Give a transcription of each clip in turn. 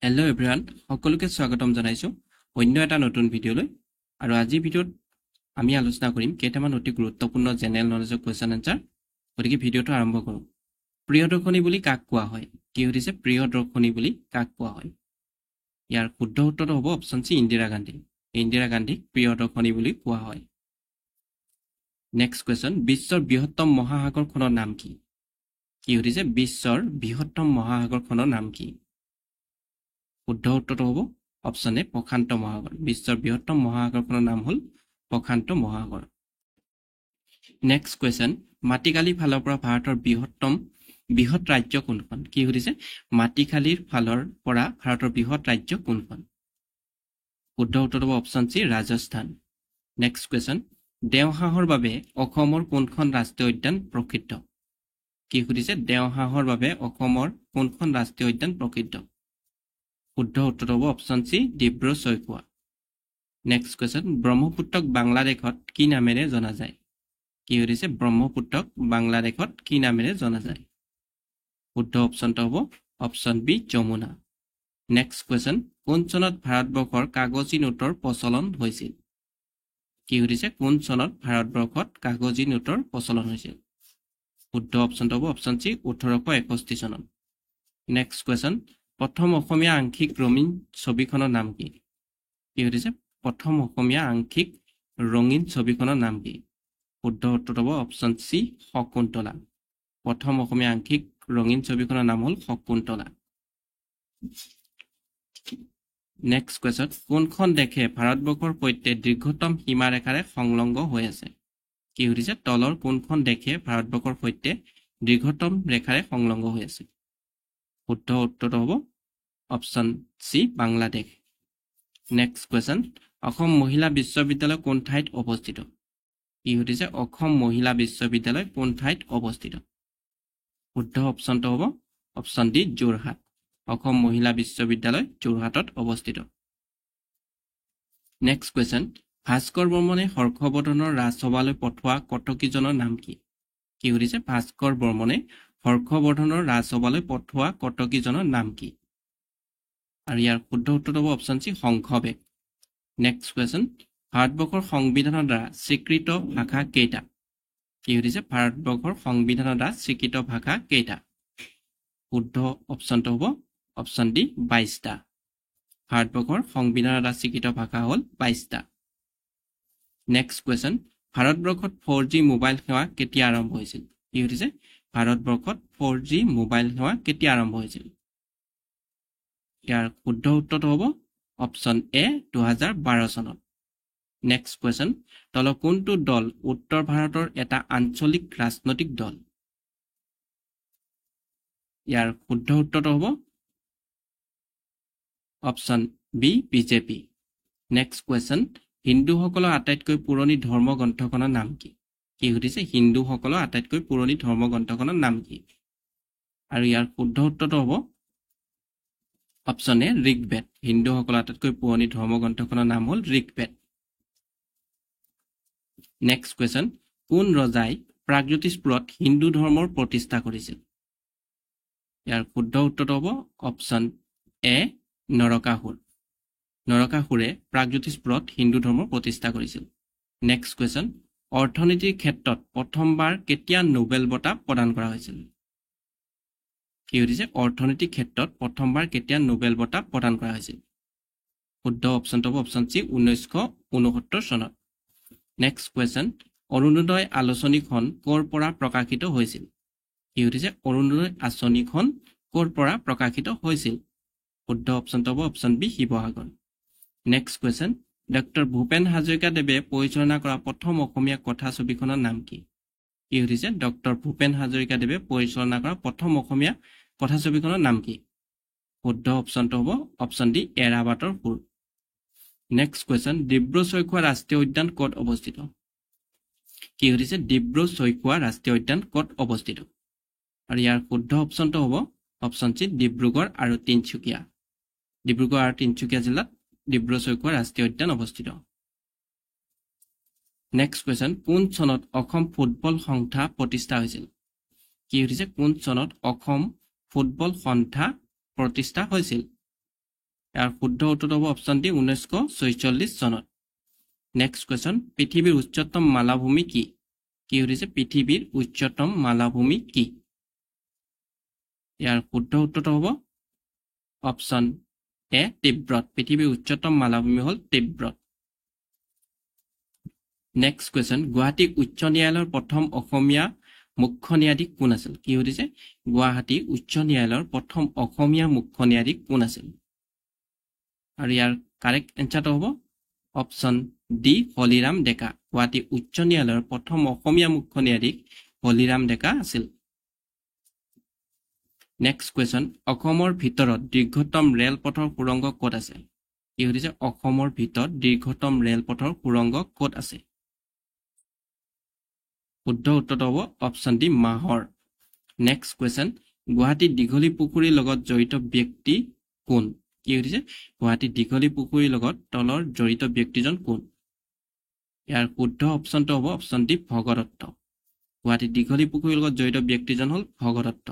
Hello' everyone সকলোকে স্বাগতম জনাইছো অন্য এটা নতুন ভিডিঅ'লৈ আৰু আজিৰ ভিডিঅ'ত আমি আলোচনা কৰিম কেইটামান অতি গুৰুত্বপূৰ্ণ জেনেৰেল নলেজৰ কোৱেশ্চন আনসাৰ গতিকে ভিডিঅ'টো আৰম্ভ কৰোঁ প্ৰিয়দৰ্শনী বুলি কাক কোৱা হয় কি হৈছে প্ৰিয়দৰ্শনী বুলি কাক কোৱা হয় ইয়াৰ শুদ্ধ উত্তৰটো হ'ব অপচন সি ইন্দিৰা গান্ধীক প্ৰিয়দৰ্শনী বুলি কোৱা হয় নেক্সট কোৱেশ্চন বিশ্বৰ বৃহত্তম মহাসাগৰখনৰ নাম কি হৈছে বিশ্বৰ বৃহত্তম মহাসাগৰখনৰ নাম কি শুদ্ধ উত্তৰটো হ'ব অপচন এ প্ৰশান্ত মহাসাগৰ বিশ্বৰ বৃহত্তম মহাসাগৰখনৰ নাম হ'ল প্ৰশান্ত মহাসাগৰ নেক্সট কোৱেশ্চন মাটিকালি ফালৰ পৰা ভাৰতৰ বৃহৎ ৰাজ্য কোনখন কি হৈছে মাটিকালিৰ ফালৰ পৰা ভাৰতৰ বৃহৎ ৰাজ্য কোনখন শুদ্ধ উত্তৰটো হ'ব option C Rajasthan next question দেওহাঁহৰ বাবে অসমৰ কোনখন ৰাষ্ট্ৰীয় উদ্যান প্ৰসিদ্ধ কি হৈছে দেওহাঁহৰ বাবে অসমৰ কোনখন ৰাষ্ট্ৰীয় উদ্যান প্ৰসিদ্ধ শুদ্ধ উত্তৰটো হ'ব অপচন সি ডিব্ৰু-চৈখোৱা নেক্সট কোৱেশ্চন ব্ৰহ্মপুত্ৰক বাংলাদেশত কি নামেৰে জনা যায় কি হৈছে ব্ৰহ্মপুত্ৰক বাংলাদেশত কি নামেৰে জনা যায় শুদ্ধ অপচনটো হ'ব option B Yamuna next question কোন চনত ভাৰতবৰ্ষৰ কাগজী নোটৰ প্ৰচলন হৈছিল কি হৈছে কোন চনত ভাৰতবৰ্ষত কাগজী নোটৰ প্ৰচলন হৈছিল শুদ্ধ অপচনটো হ'ব অপচন সি 1861 চনত নেক্সট কোৱেশ্চন প্ৰথম অসমীয়া আংশিক ৰঙীন ছবিখনৰ নাম কি হৈছে প্ৰথম অসমীয়া আংশিক ৰঙীন ছবিখনৰ নাম কি শুদ্ধ উত্তৰটো হ'ব অপচন সি শকুন্তলা প্ৰথম অসমীয়া আংশিক ৰঙীন ছবিখনৰ নাম হ'ল শকুন্তলা নেক্সট কোৱেশ্চন কোনখন দেশে ভাৰতবৰ্ষৰ সৈতে দীৰ্ঘতম সীমাৰেখাৰে সংলগ্ন হৈ আছে কি হৈছে তলৰ কোনখন দেশে ভাৰতবৰ্ষৰ সৈতে দীৰ্ঘতম ৰেখাৰে সংলগ্ন হৈ আছে শুদ্ধ উত্তৰটো হ'ব option C Bangladesh next question Assam মহিলা বিশ্ববিদ্যালয় কোন ঠাইত অৱস্থিত কি হৈছে অসম মহিলা বিশ্ববিদ্যালয় কোন ঠাইত অৱস্থিত শুদ্ধ অপচনটো হ'ব অপচন ডি যোৰহাট অসম মহিলা বিশ্ববিদ্যালয় যোৰহাটত অৱস্থিত নেক্সট কোৱেশ্চন ভাস্কৰ বৰ্মনে হৰ্ষবৰ্ধনৰ ৰাজসভালৈ পঠোৱা কটকীজনৰ নাম কি হৈছে ভাস্কৰ বৰ্মনে হৰ্ষবৰ্ধনৰ ৰাজসভালৈ পঠোৱা কটকীজনৰ নাম কি আৰু ইয়াৰ শুদ্ধ উত্তৰটো হ'ব অপচন সি শংখবেগ নেক্সট কোৱেশ্চন ভাৰতবৰ্ষৰ সংবিধানৰ দ্বাৰা স্বীকৃত ভাষা কেইটা কি হৈছে ভাৰতবৰ্ষৰ সংবিধানৰ দ্বাৰা স্বীকৃত ভাষা কেইটা শুদ্ধ অপচনটো হ'ব অপচন ডি 22টা ভাৰতবৰ্ষৰ সংবিধানৰ দ্বাৰা স্বীকৃত ভাষা হ'ল 22টা নেক্সট কোৱেশ্চন ভাৰতবৰ্ষত 4G মোবাইল সেৱা কেতিয়া আৰম্ভ হৈছিল কি হৈছে ভাৰতবৰ্ষত 4G মোবাইল সেৱা কেতিয়া আৰম্ভ হৈছিল ইয়াৰ শুদ্ধ উত্তৰটো হ'ব অপচন এ 2012 চনত নেক্সট কোৱেশ্চন তলৰ কোনটো দল উত্তৰ ভাৰতৰ এটা আঞ্চলিক ৰাজনৈতিক দল ইয়াৰ শুদ্ধ উত্তৰটো হ'ব option B BJP next question হিন্দুসকলৰ আটাইতকৈ পুৰণি ধৰ্মগ্ৰন্থখনৰ নাম কি সুধিছে হিন্দুসকলৰ আটাইতকৈ পুৰণি ধৰ্মগ্ৰন্থখনৰ নাম কি আৰু ইয়াৰ শুদ্ধ উত্তৰটো হ'ব অপচন এ ঋগবেদ হিন্দুসকলৰ আটাইতকৈ পুৰণি ধৰ্মগ্ৰন্থখনৰ নাম হ'ল ঋগবেদ নেক্সট কোৱেশ্চন কোন ৰজাই প্ৰাগজ্যোতিষপুৰত হিন্দু ধৰ্মৰ প্ৰতিষ্ঠা কৰিছিল ইয়াৰ শুদ্ধ উত্তৰটো হ'ব অপচন এ নৰকাসুৰে প্ৰাগজ্যোতিষপুৰত হিন্দু ধৰ্মৰ প্ৰতিষ্ঠা কৰিছিল নেক্সট কোৱেশ্চন অৰ্থনীতিৰ ক্ষেত্ৰত প্ৰথমবাৰ কেতিয়া নোবেল বঁটা প্ৰদান কৰা হৈছিল কি হৈছে অৰ্থনীতিৰ ক্ষেত্ৰত প্ৰথমবাৰ কেতিয়া নোবেল বঁটা প্ৰদান কৰা হৈছিল শুদ্ধ অপচনটো হ'ব অপচন সি 1969 চনত নেক্সট কোৱেশ্চন অৰুণোদয় আলোচনীখন ক'ৰ পৰা প্ৰকাশিত হৈছিল কি হৈছে অৰুণোদয় আঁচনিখন ক'ৰ পৰা প্ৰকাশিত হৈছিল শুদ্ধ অপচনটো হ'ব option B Sivasagar next question doctor Bhupen হাজৰিকাদেৱে পৰিচালনা কৰা প্ৰথম অসমীয়া কথা ছবিখনৰ নাম কি হৈছে ডক্টৰ ভূপেন হাজৰিকাদেৱে পৰিচালনা কৰা প্ৰথম অসমীয়া কথা ছবিখনৰ নাম কি শুদ্ধ অপচনটো হ'ব অপচন ডি এৰাবাটৰ সুৰ নেক্সট কোৱেশ্চন ডিব্ৰু-চৈখোৱা ৰাষ্ট্ৰীয় উদ্যান ক'ত অৱস্থিত কি হৈছে ডিব্ৰু-চৈখোৱা ৰাষ্ট্ৰীয় উদ্যান ক'ত অৱস্থিত আৰু ইয়াৰ শুদ্ধ অপচনটো হ'ব অপচন সি ডিব্ৰুগড় আৰু তিনচুকীয়া জিলাত ডিব্ৰু-চৈখোৱা ৰাষ্ট্ৰীয় উদ্যান অৱস্থিত নেক্সট কোৱেশ্চন কোন চনত অসম ফুটবল সংস্থা প্ৰতিষ্ঠা হৈছিল কি হৈছে কোন চনত অসম ফুটবল সংস্থা প্ৰতিষ্ঠা হৈছিল ইয়াৰ শুদ্ধ উত্তৰ হ'ব অপশ্যন ডি 1946 চনত নেক্সট কোৱেশ্চন পৃথিৱীৰ উচ্চতম মালভূমি কি কি হৈছে পৃথিৱীৰ উচ্চতম মালভূমি কি ইয়াৰ শুদ্ধ উত্তৰ হ'ব অপশ্যন এ তিব্বত পৃথিৱীৰ উচ্চতম মালভূমি হ'ল তিব্বত নেক্সট কোৱেশ্চন গুৱাহাটী উচ্চ ন্যায়ালয়ৰ প্ৰথম অসমীয়া মুখ্য ন্যায়াধীশ কোন আছিল কি হৈছে গুৱাহাটী উচ্চ ন্যায়ালয়ৰ প্ৰথম অসমীয়া মুখ্য ন্যায়াধীশ কোন আছিল আৰু ইয়াৰ কাৰেক্ট এনসাৰটো হ'ব অপশ্যন ডি হলিৰাম ডেকা গুৱাহাটী উচ্চ ন্যায়ালয়ৰ প্ৰথম অসমীয়া মুখ্য ন্যায়াধীশ হলিৰাম ডেকা আছিল নেক্সট কোৱেশ্চন অসমৰ ভিতৰত দীৰ্ঘতম ৰেলপথৰ সুৰংগ ক'ত আছে কি হৈছে অসমৰ ভিতৰত দীৰ্ঘতম ৰেলপথৰ সুৰংগ ক'ত আছে শুদ্ধ উত্তৰটো হ'ব অপশ্যন ডি মাহৰ নেক্সট কোৱেশ্চন গুৱাহাটী দীঘলী পুখুৰীৰ লগত জড়িত ব্যক্তি কোন কি হৈছে গুৱাহাটী দীঘলী পুখুৰীৰ লগত তলৰ জড়িত ব্যক্তিজন কোন ইয়াৰ শুদ্ধ অপশ্যনটো হ'ব অপশ্যন ডি ভগদত্ত গুৱাহাটী দীঘলী পুখুৰীৰ লগত জড়িত ব্যক্তিজন হ'ল ভগদত্ত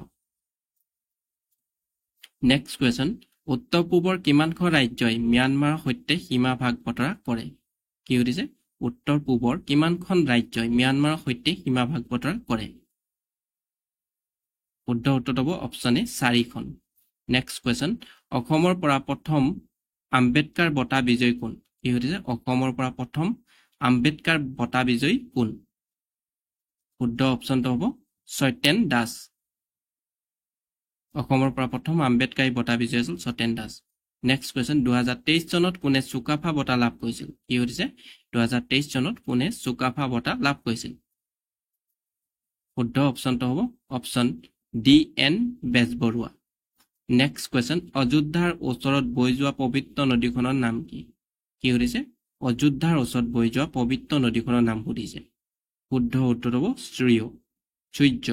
নেক্সট কোৱেশ্চন উত্তৰ পূবৰ কিমানখন ৰাজ্যই ম্যানমাৰৰ সৈতে সীমা ভাগ বতৰা কৰে কি হৈছে উত্তৰ পূবৰ কিমানখন ৰাজ্যই ম্যানমাৰৰ সৈতে সীমা ভাগ বতৰা কৰে শুদ্ধ উত্তৰটো হ'ব অপশ্যন এ 4খন নেক্সট কোৱেশ্চন অসমৰ পৰা প্ৰথম আম্বেদকাৰ বঁটা বিজয়ী কোন কি হৈছে অসমৰ পৰা প্ৰথম আম্বেদকাৰ বঁটা বিজয়ী কোন শুদ্ধ অপশ্যনটো হ'ব সত্যেন দাস অসমৰ পৰা প্ৰথম আম্বেদকাৰী বঁটা বিজয়ী আছিল সত্যেন দাস নেক্সট কোৱেশ্চন 2023 চনত কোনে চুকাফা বঁটা লাভ কৰিছিল কি হৈছে 2023 চনত কোনে চুকাফা বঁটা লাভ কৰিছিল শুদ্ধ অপশ্যনটো হ'ব option D N Bezbaroa next question অযোধ্যাৰ ওচৰত বৈ যোৱা পবিত্ৰ নদীখনৰ নাম কি কি হৈছে অযোধ্যাৰ ওচৰত বৈ যোৱা পবিত্ৰ নদীখনৰ নাম সুধিছে শুদ্ধ উত্তৰ হ'ব সূৰ্য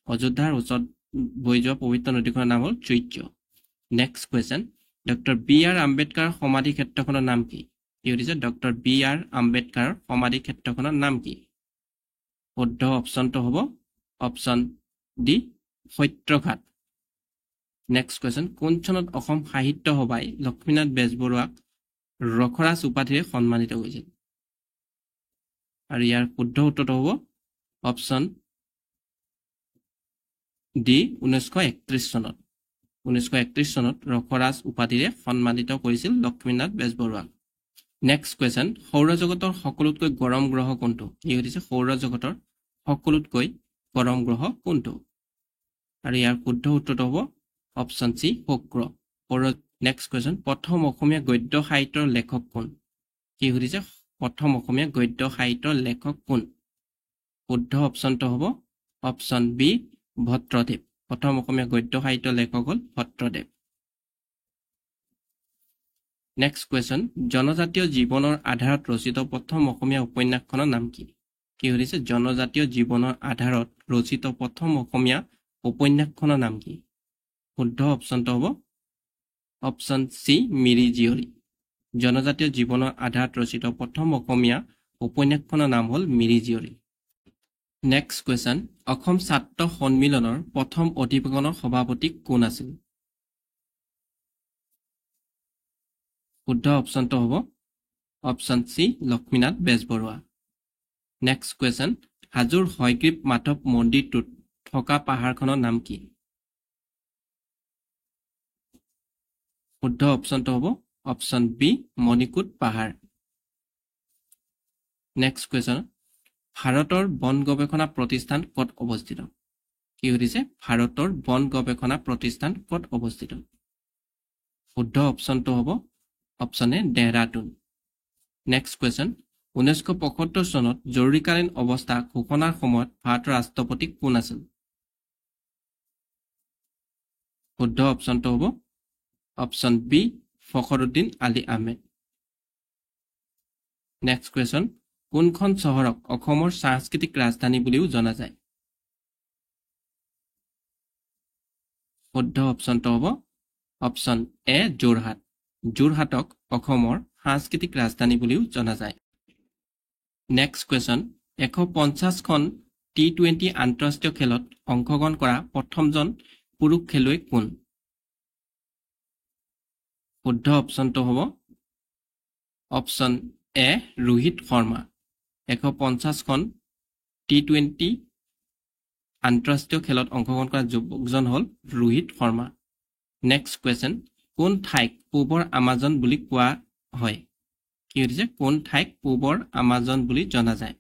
অযোধ্যাৰ ওচৰত বৈ যোৱা পবিত্ৰ নদীখনৰ নাম হ'ল সূৰ্য next question doctor B R আম্বেদকাৰৰ সমাধি ক্ষেত্ৰখনৰ নাম কি কি হৈছে ডক্টৰ বি আৰ আম্বেদকাৰৰ সমাধি ক্ষেত্ৰখনৰ নাম কি শুদ্ধ অপশ্যনটো হ'ব অপশ্যন ডি সত্যঘাট নেক্সট কোৱেশ্চন কোন চনত অসম সাহিত্য সভাই লক্ষ্মীনাথ বেজবৰুৱাক ৰখৰাজ উপাধিৰে সন্মানিত কৰিছিল আৰু ইয়াৰ শুদ্ধ উত্তৰটো হ'ব অপশ্যন ডি 1931 চনত 1931 চনত ৰখৰাজ উপাধিৰে সন্মানিত কৰিছিল লক্ষ্মীনাথ বেজবৰুৱাক নেক্সট কোৱেশ্চন সৌৰজগতৰ সকলোতকৈ গৰম গ্ৰহ কোনটো কি হৈছে সৌৰজগতৰ সকলোতকৈ গৰম গ্ৰহ কোনটো আৰু ইয়াৰ শুদ্ধ উত্তৰটো হ'ব অপশ্যন সি শুক্ৰ নেক্সট কোৱেশ্চন প্ৰথম অসমীয়া গদ্য সাহিত্যৰ লেখক কোন কি সুধিছে প্ৰথম অসমীয়া গদ্য সাহিত্যৰ লেখক কোন শুদ্ধ অপশ্যনটো হ'ব অপশ্যন বি ভট্টদেৱ প্ৰথম অসমীয়া গদ্য সাহিত্যৰ লেখক হ'ল ভট্টদেৱ নেক্সট কোৱেশ্চন জনজাতীয় জীৱনৰ আধাৰত ৰচিত প্ৰথম অসমীয়া উপন্যাসখনৰ নাম কি কি সুধিছে জনজাতীয় জীৱনৰ আধাৰত ৰচিত প্ৰথম অসমীয়া উপন্যাসখনৰ নাম কি শুদ্ধ অপশ্যনটো হ'ব অপশ্যন সি মিৰি জীয়ৰী জনজাতীয় জীৱনৰ আধাৰত ৰচিত প্ৰথম অসমীয়া উপন্যাসখনৰ নাম হ'ল মিৰি জীয়ৰী নেক্সট কোৱেশ্চন অসম ছাত্ৰ সন্মিলনৰ প্ৰথম অধিৱেশনৰ সভাপতি কোন আছিল শুদ্ধ অপশ্যনটো হ'ব অপশ্যন সি লক্ষ্মীনাথ বেজবৰুৱা নেক্সট কোৱেশ্চন হাজোৰ হয়গ্ৰীৱ মাধৱ মন্দিৰটোত থকা পাহাৰখনৰ নাম কি শুদ্ধ অপশ্যনটো হ'ব অপশ্যন বি মণিকোট পাহাৰ নেক্সট কোৱেশ্চন ভাৰতৰ বন গৱেষণা প্ৰতিষ্ঠান ক'ত অৱস্থিত কি সুধিছে ভাৰতৰ বন গৱেষণা প্ৰতিষ্ঠান ক'ত অৱস্থিত শুদ্ধ অপশ্যনটো হ'ব অপশ্যন এ দেহৰাদুন নেক্সট কোৱেশ্চন 1975 চনত জৰুৰীকালীন অৱস্থা ঘোষণাৰ সময়ত ভাৰতৰ ৰাষ্ট্ৰপতি কোন আছিল শুদ্ধ অপশ্যনটো হ'ব option B Fakhruddin Ali Ahmed next question কোনখন চহৰক অসমৰ সাংস্কৃতিক ৰাজধানী বুলিও জনা যায় শুদ্ধ অপশ্যনটো হ'ব অপশ্যন এ যোৰহাটক অসমৰ সাংস্কৃতিক ৰাজধানী বুলিও জনা যায় নেক্সট কোৱেশ্চন 150খন T20 আন্তঃৰাষ্ট্ৰীয় খেলত অংশগ্ৰহণ কৰা প্ৰথমজন পুৰুষ খেলুৱৈ কোন শুদ্ধ অপশ্যনটো হ'ব অপশ্যন এ ৰোহিত শৰ্মা 150খন T20 আন্তঃৰাষ্ট্ৰীয় খেলত অংশগ্ৰহণ কৰা যুৱকজন হ'ল ৰোহিত শৰ্মা নেক্সট কুৱেশ্যন কোন ঠাইক পূবৰ আমাজন বুলি কোৱা হয় কি হৈছে কোন ঠাইক পূবৰ আমাজন বুলি জনা যায়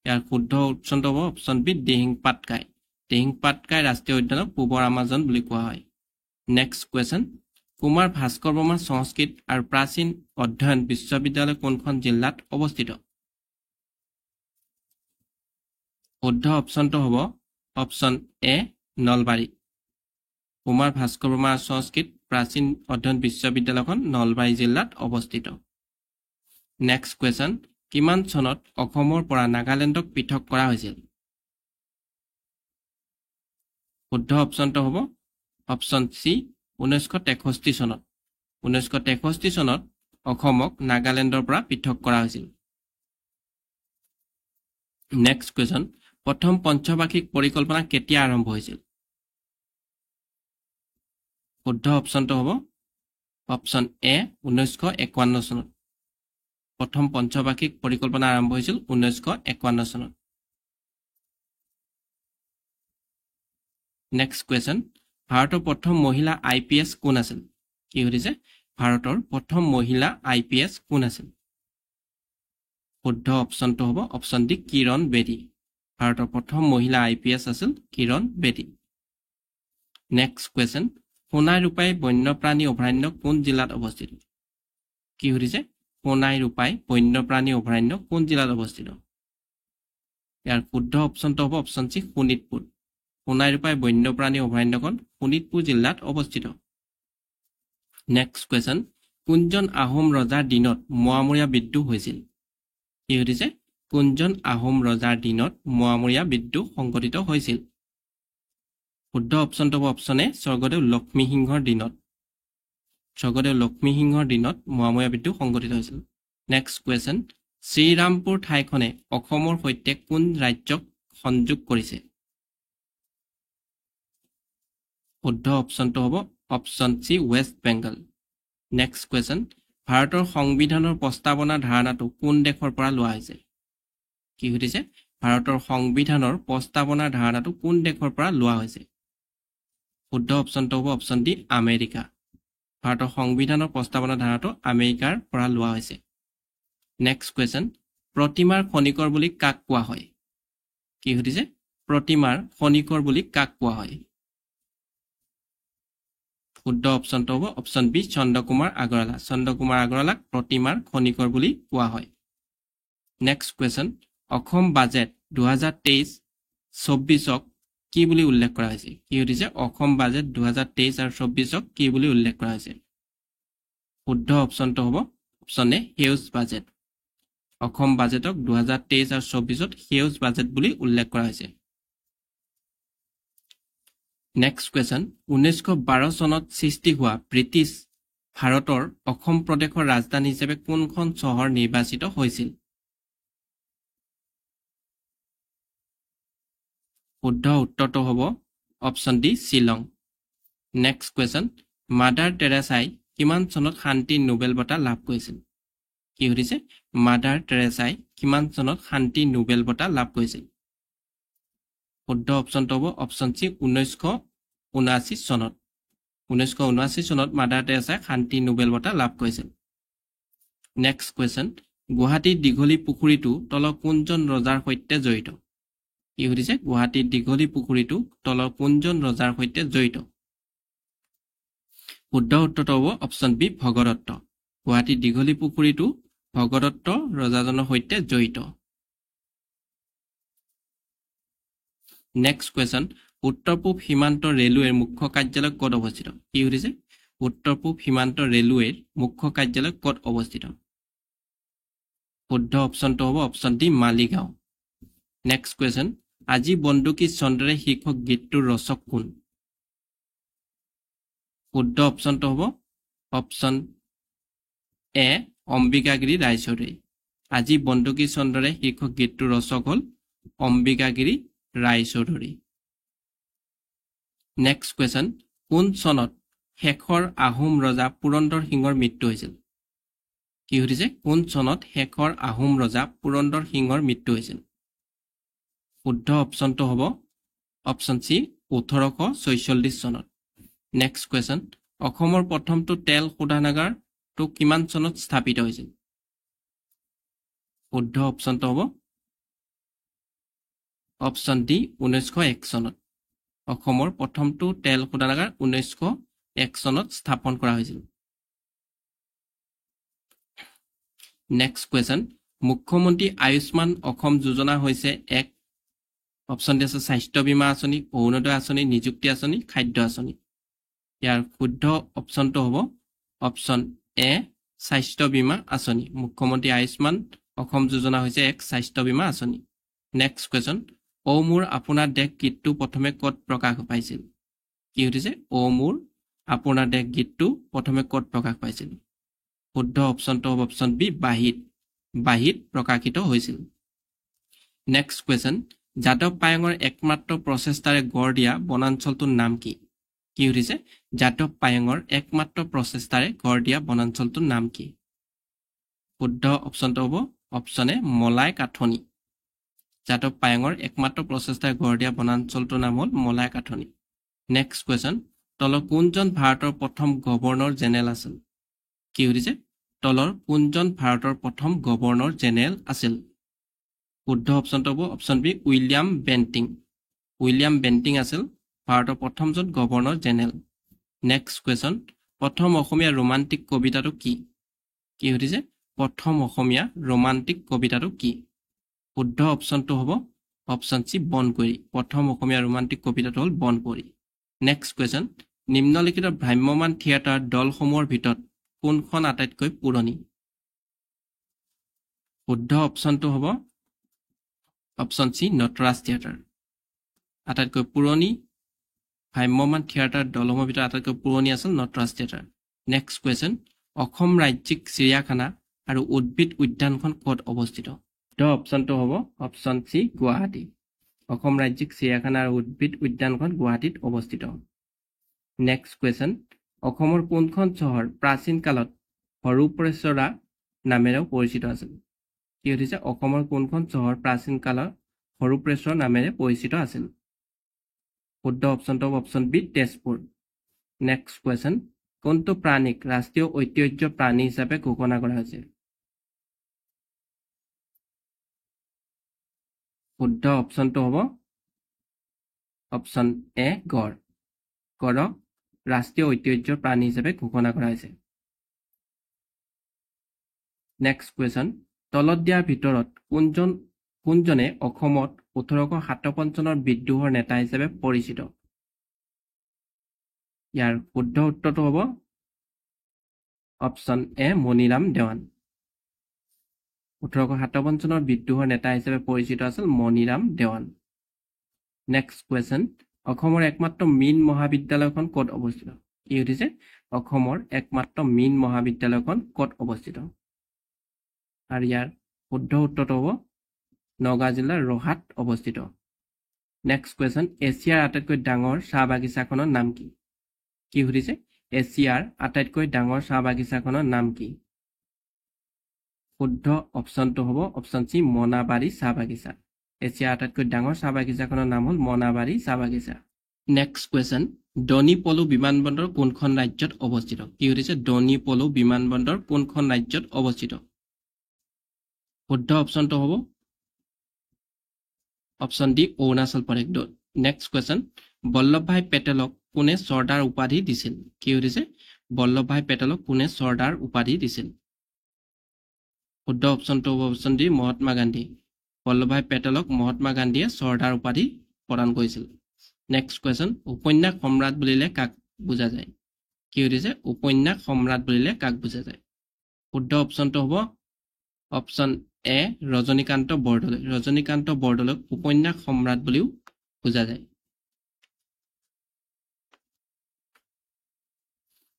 ইয়াৰ শুদ্ধ উত্তৰটো হ'ব অপশ্যন বি দিহিং পাটকাই ৰাষ্ট্ৰীয় উদ্যানক পূবৰ আমাজন বুলি কোৱা হয় নেক্সট কুৱেশ্যন কুমাৰ ভাস্কৰ বৰ্মা সংস্কৃত আৰু প্ৰাচীন অধ্যয়ন বিশ্ববিদ্যালয় কোনখন জিলাত অৱস্থিত শুদ্ধ অপশ্যনটো হ'ব অপশ্যন এ নলবাৰী কুমাৰ ভাস্কৰ বৰ্মা সংস্কৃত প্ৰাচীন অধ্যয়ন বিশ্ববিদ্যালয়খন নলবাৰী জিলাত অৱস্থিত নেক্সট কুৱেশ্যন কিমান চনত অসমৰ পৰা নাগালেণ্ডক পৃথক কৰা হৈছিল শুদ্ধ অপশ্যনটো হ'ব অপশ্যন চি 1963 চনত 1963 চনত অসমক নাগালেণ্ডৰ পৰা পৃথক কৰা হৈছিল নেক্সট কুৱেশ্যন প্ৰথম পঞ্চবাৰ্ষিক পৰিকল্পনা কেতিয়া আৰম্ভ হৈছিল শুদ্ধ অপশ্যনটো হ'ব অপশ্যন এ 1951 চনত প্ৰথম পঞ্চবাৰ্ষিক পৰিকল্পনা আৰম্ভ হৈছিল 1951 চনত নেক্সট কুৱেশ্যন ভাৰতৰ প্ৰথম মহিলা IPS কোন আছিল কি হৈছে ভাৰতৰ প্ৰথম মহিলা IPS কোন আছিল শুদ্ধ অপশ্যনটো হ'ব অপশ্যন ডি কিৰণ বেদী ভাৰতৰ প্ৰথম মহিলা IPS আছিল কিৰণ বেদী নেক্সট কুৱেশ্যন সোণাই ৰূপাই বন্যপ্ৰাণী অভয়াৰণ্য কোন জিলাত অৱস্থিত কি হৈছে সোণাই ৰূপাই বন্যপ্ৰাণী অভয়াৰণ্য কোন জিলাত অৱস্থিত ইয়াৰ শুদ্ধ অপশ্যনটো হ'ব অপশ্যন চি শোণিতপুৰ সোণাই ৰূপাই বন্যপ্ৰাণী অভয়াৰণ্যখন শোণিতপুৰ জিলাত অৱস্থিত নেক্সট কুৱেশ্যন কোনজন আহোম ৰজাৰ দিনত মোৱামৰীয়া বিদ্ৰোহ হৈছিল কি হৈছে কোনজন আহোম ৰজাৰ দিনত মোৱামৰীয়া বিদ্ৰোহ সংঘটিত হৈছিল শুদ্ধ অপশ্যনটো হ'ব অপশ্যন এ স্বৰ্গদেউ লক্ষ্মীসিংহৰ দিনত মোৱামৰীয়া বিদ্ৰোহ সংঘটিত হৈছিল নেক্সট কুৱেশ্যন শ্ৰীৰামপুৰ ঠাইখনে অসমৰ সৈতে কোন ৰাজ্যক সংযোগ কৰিছে শুদ্ধ অপশ্যনটো হ'ব option C West Bengal next question ভাৰতৰ সংবিধানৰ প্ৰস্তাৱনা ধাৰণাটো কোন দেশৰ পৰা লোৱা হৈছে কি সুধিছে ভাৰতৰ সংবিধানৰ প্ৰস্তাৱনা ধাৰণাটো কোন দেশৰ পৰা লোৱা হৈছে শুদ্ধ অপশ্যনটো হ'ব অপশ্যন ডি আমেৰিকা ভাৰতৰ সংবিধানৰ প্ৰস্তাৱনা ধাৰণাটো আমেৰিকাৰ পৰা লোৱা হৈছে নেক্সট কুৱেশ্যন প্ৰতিমাৰ খনিকৰ বুলি কাক কোৱা হয় কি সুধিছে প্ৰতিমাৰ খনিকৰ বুলি কাক কোৱা হয় শুদ্ধ অপশ্যনটো হ'ব অপশ্যন বি চন্দ্ৰকুমাৰ আগৰৱালাক প্ৰতিমাৰ খনিকৰ বুলি কোৱা হয় নেক্সট কুৱেশ্যন অসম বাজেট 2023-24ক কি বুলি উল্লেখ কৰা হৈছে কি সুধিছে অসম বাজেট 2023 আৰু 24ক কি বুলি উল্লেখ কৰা হৈছে শুদ্ধ অপশ্যনটো হ'ব অপশ্যন এ সেউজ বাজেট অসম বাজেটক 2023 আৰু 24ত সেউজ বাজেট বুলি উল্লেখ কৰা হৈছে নেক্সট কুৱেশ্যন 1912 চনত সৃষ্টি হোৱা ব্ৰিটিছ ভাৰতৰ অসম প্ৰদেশৰ ৰাজধানী হিচাপে কোনখন চহৰ নিৰ্বাচিত হৈছিল শুদ্ধ উত্তৰটো হ'ব option D Shillong next question mother টেৰেছাই কিমান চনত শান্তি নোবেল বঁটা লাভ কৰিছিল কি সুধিছে মাদাৰ টেৰেছাই কিমান চনত শান্তি নোবেল বঁটা লাভ কৰিছিল শুদ্ধ অপশ্যনটো হ'ব অপশ্যন চি 1979 চনত 1979 চনত মাদাৰ টেৰেছাই শান্তি নোবেল বঁটা লাভ কৰিছিল নেক্সট কুৱেশ্যন গুৱাহাটীৰ দীঘলী পুখুৰীটো তলৰ কোনজন ৰজাৰ সৈতে জড়িত কি সুধিছে গুৱাহাটীৰ দীঘলী পুখুৰীটো তলৰ কোনজন ৰজাৰ সৈতে জড়িত শুদ্ধ উত্তৰটো হ'ব অপশ্যন বি ভগদত্ত গুৱাহাটীৰ দীঘলী পুখুৰীটো ভগদত্ত ৰজাজনৰ সৈতে জড়িত নেক্সট কুৱেশ্যন উত্তৰ পূব সীমান্ত ৰেলৱেৰ মুখ্য কাৰ্যালয় ক'ত অৱস্থিত কি সুধিছে উত্তৰ পূব সীমান্ত ৰেলৱেৰ মুখ্য কাৰ্যালয় ক'ত অৱস্থিত শুদ্ধ অপশ্যনটো হ'ব option D Maligaon next question আজি বন্দুকী চন্দ্ৰৰে শীৰ্ষক গীতটোৰ ৰচক কোন শুদ্ধ অপশ্যনটো হ'ব অপশ্যন এ অম্বিকাগিৰি ৰায়চৌধুৰী আজি বন্দুকী চন্দ্ৰৰে শীৰ্ষক গীতটোৰ ৰচক হ'ল অম্বিকাগিৰি ৰায়চৌধুৰী নেক্সট কুৱেশ্যন কোন চনত শেষৰ আহোম ৰজা পুৰন্দৰ সিংহৰ মৃত্যু হৈছিল কি সুধিছে কোন চনত শেষৰ আহোম ৰজা পুৰন্দৰ সিংহৰ মৃত্যু হৈছিল শুদ্ধ অপচনটো হ'ব অপচন সি 1846 চনত নেক্সট কোৱেশ্চন অসমৰ প্ৰথমটো তেল শোধনাগাৰটো কিমান চনত স্থাপিত হৈছিল শুদ্ধ অপচনটো হ'ব অপচন ডি 1901 চনত অসমৰ প্ৰথমটো তেল শোধনাগাৰ 1901 চনত স্থাপন কৰা হৈছিল নেক্সট কোৱেশ্চন মুখ্যমন্ত্ৰী আয়ুষ্মান অসম যোজনা হৈছে এক অপচন ডি আছে স্বাস্থ্য বীমা আঁচনি অৰুণোদয় আঁচনি নিযুক্তি আঁচনি খাদ্য আঁচনি ইয়াৰ শুদ্ধ অপচনটো হ'ব অপচন এ স্বাস্থ্য বীমা আঁচনি মুখ্যমন্ত্ৰী আয়ুষ্মান অসম যোজনা হৈছে এক স্বাস্থ্য বীমা আঁচনি নেক্সট কোৱেশ্চন ও মোৰ আপোনাৰ দেশ গীতটো প্ৰথমে ক'ত প্ৰকাশ পাইছিল কি সুধিছে ও মোৰ আপোনাৰ দেশ গীতটো প্ৰথমে ক'ত প্ৰকাশ পাইছিল শুদ্ধ অপচনটো হ'ব অপচন বি বাহিত প্ৰকাশিত হৈছিল নেক্সট কোৱেশ্চন যাদৱ পায়েঙৰ একমাত্ৰ প্ৰচেষ্টাৰে গঢ় দিয়া বনাঞ্চলটোৰ নাম কি সুধিছে যাদৱ পায়েঙৰ একমাত্ৰ প্ৰচেষ্টাৰে গঢ় দিয়া বনাঞ্চলটোৰ নাম কি শুদ্ধ অপচনটো হ'ব অপচন এ মলাই কাঠনি যাদৱ পায়েঙৰ একমাত্ৰ প্ৰচেষ্টাৰে গঢ় দিয়া বনাঞ্চলটোৰ নাম হ'ল মলাই কাঠনি নেক্সট কোৱেশ্চন তলৰ কোনজন ভাৰতৰ প্ৰথম গভৰ্ণৰ জেনেৰেল আছিল কি সুধিছে তলৰ কোনজন ভাৰতৰ প্ৰথম গভৰ্ণৰ জেনেৰেল আছিল শুদ্ধ অপচনটো হ'ব অপচন বি উইলিয়াম বেণ্টিং আছিল ভাৰতৰ প্ৰথমজন গভৰ্ণৰ জেনেৰেল নেক্সট কোৱেশ্চন প্ৰথম অসমীয়া ৰোমান্টিক কবিতাটো কি সুধিছে প্ৰথম অসমীয়া ৰোমান্টিক কবিতাটো কি শুদ্ধ অপচনটো হ'ব অপচন সি বনকুঁৱৰী প্ৰথম অসমীয়া ৰোমান্টিক কবিতাটো হ'ল বনকুঁৱৰী নেক্সট কোৱেশ্চন নিম্নলিখিত ভ্ৰাম্যমাণ থিয়েটাৰ দলসমূহৰ ভিতৰত কোনখন আটাইতকৈ পুৰণি শুদ্ধ অপচনটো হ'ব অপচন সি নটৰাজ থিয়েটাৰ আটাইতকৈ পুৰণি ভ্ৰাম্যমাণ থিয়েটাৰ দলসমূহৰ ভিতৰত আটাইতকৈ পুৰণি আছিল Natraj theatre next question Assam ৰাজ্যিক চিৰিয়াখানা আৰু উদ্ভিদ উদ্যানখন ক'ত অৱস্থিত শুদ্ধ অপচনটো হ'ব অপচন সি গুৱাহাটী অসম ৰাজ্যিক চিৰিয়াখানা আৰু উদ্ভিদ উদ্যানখন গুৱাহাটীত অৱস্থিত নেক্সট কুৱেশ্যন অসমৰ কোনখন চহৰ প্ৰাচীন কালত হৰুপ্ৰেশ্বৰা নামেৰে পৰিচিত আছিল কি হৈছে অসমৰ কোনখন চহৰ প্ৰাচীন কালত হৰুপ্ৰেশ্বৰা নামেৰে পৰিচিত আছিল শুদ্ধ অপচনটো option B Tezpur next question কোনটো প্ৰাণীক ৰাষ্ট্ৰীয় ঐতিহ্য প্ৰাণী হিচাপে ঘোষণা কৰা হৈছে শুদ্ধ অপচনটো হ'ব অপচন এ গড় গড়ক ৰাষ্ট্ৰীয় ঐতিহ্য প্ৰাণী হিচাপে ঘোষণা কৰা হৈছে নেক্সট কুৱেশ্যন তলত দিয়াৰ ভিতৰত কোনজনে অসমত 1857 চনৰ বিদ্ৰোহৰ নেতা হিচাপে পৰিচিত ইয়াৰ শুদ্ধ উত্তৰটো হ'ব অপচন এ মণিৰাম দেৱান 1857 চনৰ বিদ্ৰোহৰ নেতা হিচাপে পৰিচিত আছিল মণিৰাম দেৱান নেক্সট কুৱেশ্যন অসমৰ একমাত্ৰ মীন মহাবিদ্যালয়খন ক'ত অৱস্থিত কি সুধিছে অসমৰ একমাত্ৰ মীন মহাবিদ্যালয়খন ক'ত অৱস্থিত আৰু ইয়াৰ শুদ্ধ উত্তৰটো হ'ব নগাঁও জিলাৰ ৰহাত অৱস্থিত নেক্সট কুৱেশ্যন এছিয়াৰ আটাইতকৈ ডাঙৰ চাহ বাগিচাখনৰ নাম কি সুধিছে এছিয়াৰ আটাইতকৈ ডাঙৰ চাহ বাগিচাখনৰ নাম কি শুদ্ধ অপচনটো হ'ব অপচন সি মনাবাৰী চাহ বাগিচা এছিয়াৰ আটাইতকৈ ডাঙৰ চাহ বাগিচাখনৰ নাম হ'ল মনাবাৰী চাহ বাগিচা নেক্সট কুৱেশ্যন ডনিপলো বিমানবন্দৰ কোনখন ৰাজ্যত অৱস্থিত কি সুধিছে ডনিপলো বিমানবন্দৰ কোনখন ৰাজ্যত অৱস্থিত শুদ্ধ অপচনটো হ'ব option D Arunachal Pradesh next question Vallabhbhai পেটেলক কোনে চৰ্দাৰ উপাধি দিছিল কি সুধিছে বল্লভভাই পেটেলক কোনে চৰ্দাৰ উপাধি দিছিল শুদ্ধ অপচনটো হ'ব অপচন ডি মহাত্মা গান্ধী বল্লভভাই পেটেলক মহাত্মা গান্ধীয়ে চৰ্দাৰ উপাধি প্ৰদান কৰিছিল নেক্সট কুৱেশ্যন উপন্যাস সম্ৰাট বুলিলে কাক বুজা যায় কি সুধিছে উপন্যাস সম্ৰাট বুলিলে কাক বুজা যায় শুদ্ধ অপচনটো হ'ব অপচন এ ৰজনীকান্ত বৰদলৈক উপন্যাস সম্ৰাট বুলিও বুজা যায়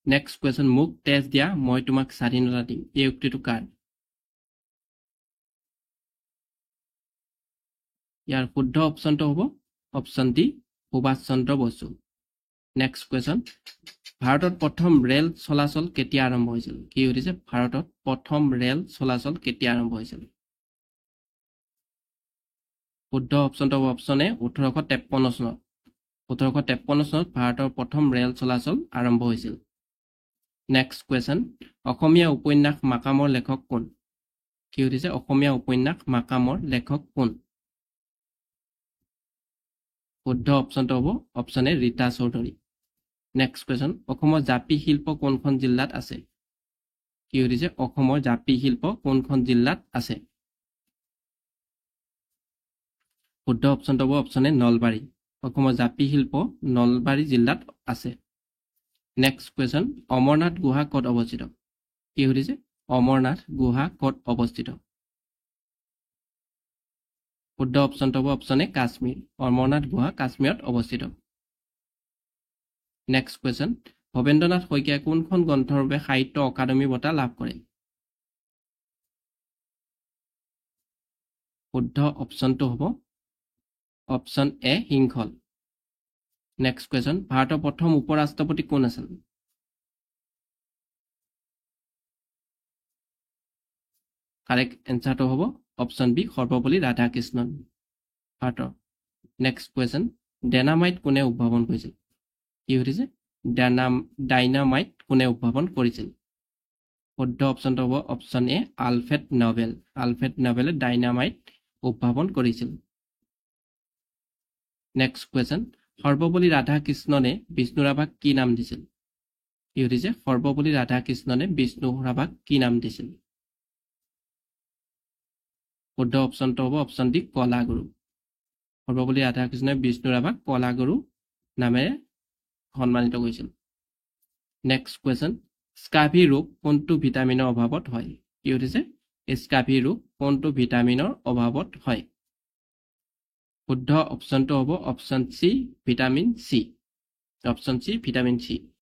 নেক্সট কুৱেশ্যন মোক তেজ দিয়া মই তোমাক স্বাধীনতা দিম এই উক্তিটো কাৰ ইয়াৰ শুদ্ধ অপচনটো হ'ব option D Subhash Chandra Bose next question ভাৰতত প্ৰথম ৰেল চলাচল কেতিয়া আৰম্ভ হৈছিল? কি সুধিছে? ভাৰতত প্ৰথম ৰেল চলাচল কেতিয়া আৰম্ভ হৈছিল? শুদ্ধ অপশ্যনটো হ'ব অপশ্যন এ 1853 চনত। 1853 চনত ভাৰতৰ প্ৰথম ৰেল চলাচল আৰম্ভ হৈছিল। নেক্সট কুৱেশ্যন, অসমীয়া উপন্যাস মাকামৰ লেখক কোন? কি সুধিছে? অসমীয়া উপন্যাস মাকামৰ লেখক কোন? শুদ্ধ অপশ্যনটো হ'ব option A Rita Choudhury. Next question, অসমৰ জাপি শিল্প কোনখন জিলাত আছে? কি সুধিছে? অসমৰ জাপি শিল্প কোনখন জিলাত আছে? শুদ্ধ অপশ্যনটো হ'ব অপশ্যন এ নলবাৰী। অসমৰ জাপি শিল্প নলবাৰী জিলাত আছে। নেক্সট কুৱেশ্যন, অমৰনাথ গুহা ক'ত অৱস্থিত? কি সুধিছে? অমৰনাথ গুহা ক'ত অৱস্থিত? শুদ্ধ অপশ্যনটো হ'ব অপশ্যন এ কাশ্মীৰ। অমৰনাথ গুহা কাশ্মীৰত অৱস্থিত। নেক্সট কুৱেশ্যন, ভৱেন্দ্ৰনাথ শইকীয়াই কোনখন গ্ৰন্থৰ বাবে সাহিত্য অকাডেমী বঁটা লাভ কৰে? শুদ্ধ অপশ্যনটো হ'ব অপশ্যন এ হিংসল। নেক্সট কুৱেশ্যন, ভাৰতৰ প্ৰথম উপ ৰাষ্ট্ৰপতি কোন আছিল? কাৰেক্ট এনচাৰটো হ'ব অপশ্যন বি সৰ্বপল্লী ৰাধাকৃষ্ণন ভাৰতৰ। নেক্সট কুৱেশ্যন, ডাইনামাইট কোনে উদ্ভাৱন কৰিছিল? কি সুধিছে? ডাইনামাইট কোনে উদ্ভাৱন কৰিছিল? শুদ্ধ অপশ্যনটো হ'ব option A Alfred Nobel. Alfred নবেলে ডাইনামাইট উদ্ভাৱন কৰিছিল। নেক্সট কুৱেশ্যন, সৰ্বপল্লী ৰাধাকৃষ্ণনে বিষ্ণু ৰাভাক কি নাম দিছিল? কি সুধিছে? সৰ্বপল্লী ৰাধাকৃষ্ণনে বিষ্ণু ৰাভাক কি নাম দিছিল? শুদ্ধ অপশ্যনটো হ'ব অপশ্যন ডি কলাগুৰু। সৰ্বপল্লী ৰাধাকৃষ্ণনে বিষ্ণু ৰাভাক কলাগুৰু নামেৰে সন্মানিত কৰিছিল। নেক্সট কুৱেশ্যন, স্কাভি ৰোগ কোনটো ভিটামিনৰ অভাৱত হয়? কি সুধিছে? স্কাভি ৰোগ কোনটো ভিটামিনৰ অভাৱত হয়? শুদ্ধ অপশ্যনটো হ'ব option C vitamin C. Option C vitamin C.